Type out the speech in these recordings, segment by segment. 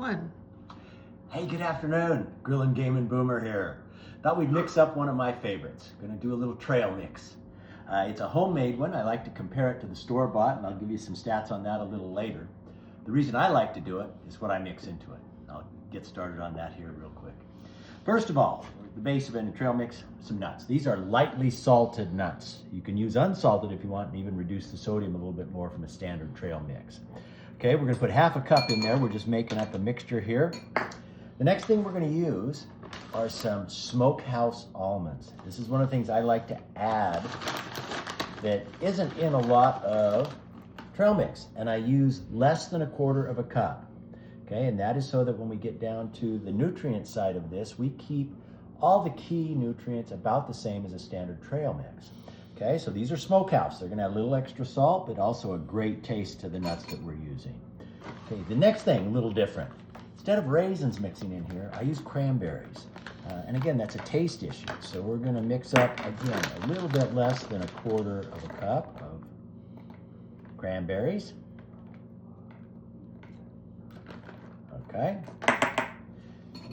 one. Hey, good afternoon. Grillin' Gamin' Boomer here. Thought we'd mix up one of my favorites. Gonna do a little trail mix. It's a homemade one. I like to compare it to the store-bought, and I'll give you some stats on that a little later. The reason I like to do it is what I mix into it. I'll get started on that here real quick. First of all, the base of any trail mix, some nuts. These are lightly salted nuts. You can use unsalted if you want and even reduce the sodium a little bit more from a standard trail mix. Okay, we're gonna put half a cup in there. We're just making up a mixture here. The next thing we're gonna use are some smokehouse almonds. This is one of the things I like to add that isn't in a lot of trail mix, and I use less than 1/4 of a cup. Okay, and that is so that when we get down to the nutrient side of this, we keep all the key nutrients about the same as a standard trail mix. Okay, so these are smokehouse. They're gonna have a little extra salt, but also a great taste to the nuts that we're using. Okay, the next thing, a little different. Instead of raisins mixing in here, I use cranberries. And again, that's a taste issue. So we're gonna mix up, again, a little bit less than 1/4 of a cup of cranberries. Okay,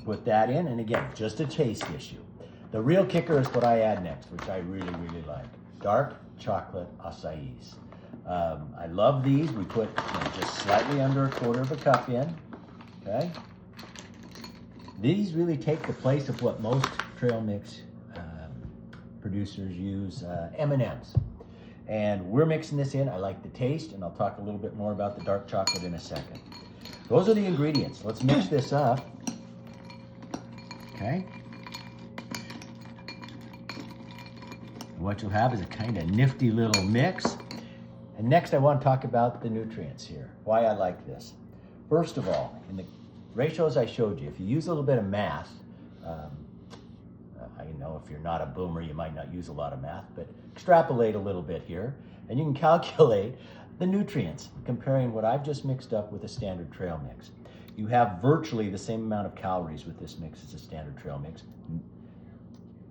put that in, and again, just a taste issue. The real kicker is what I add next, which I really, really like. Dark chocolate acais. I love these. We put just slightly under 1/4 of a cup in, okay? These really take the place of what most trail mix producers use, M&Ms. And we're mixing this in. I like the taste, and I'll talk a little bit more about the dark chocolate in a second. Those are the ingredients. Let's mix this up. Okay. And what you'll have is a kind of nifty little mix. And next I want to talk about the nutrients here, why I like this. First of all, in the ratios I showed you, if you use a little bit of math, I know if you're not a boomer, you might not use a lot of math, but extrapolate a little bit here, and you can calculate the nutrients, comparing what I've just mixed up with a standard trail mix. You have virtually the same amount of calories with this mix as a standard trail mix.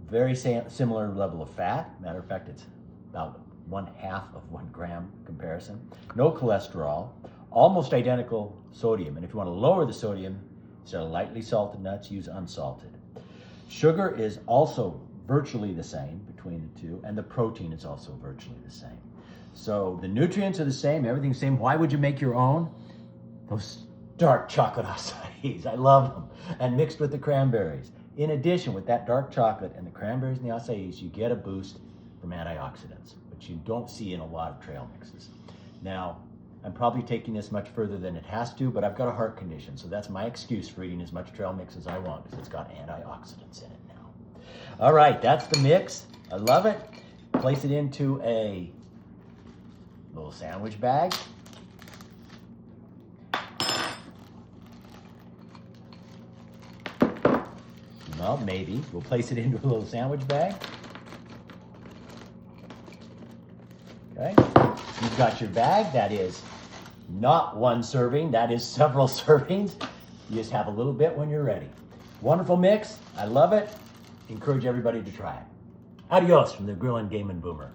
Very similar level of fat. Matter of fact, it's about 1/2 of 1 gram comparison. No cholesterol, almost identical sodium. And if you want to lower the sodium, instead of lightly salted nuts, use unsalted. Sugar is also virtually the same between the two, and the protein is also virtually the same. So the nutrients are the same, everything's the same. Why would you make your own? Those dark chocolate acais, I love them. And mixed with the cranberries. In addition, with that dark chocolate and the cranberries and the acais, you get a boost from antioxidants, which you don't see in a lot of trail mixes. Now, I'm probably taking this much further than it has to, but I've got a heart condition, so that's my excuse for eating as much trail mix as I want, because it's got antioxidants in it now. All right, that's the mix. I love it. Place it into a little sandwich bag. Well, maybe. We'll place it into a little sandwich bag. Okay. You've got your bag. That is not 1 serving. That is several servings. You just have a little bit when you're ready. Wonderful mix. I love it. Encourage everybody to try it. Adios from the Grillin' Gamin' Boomer.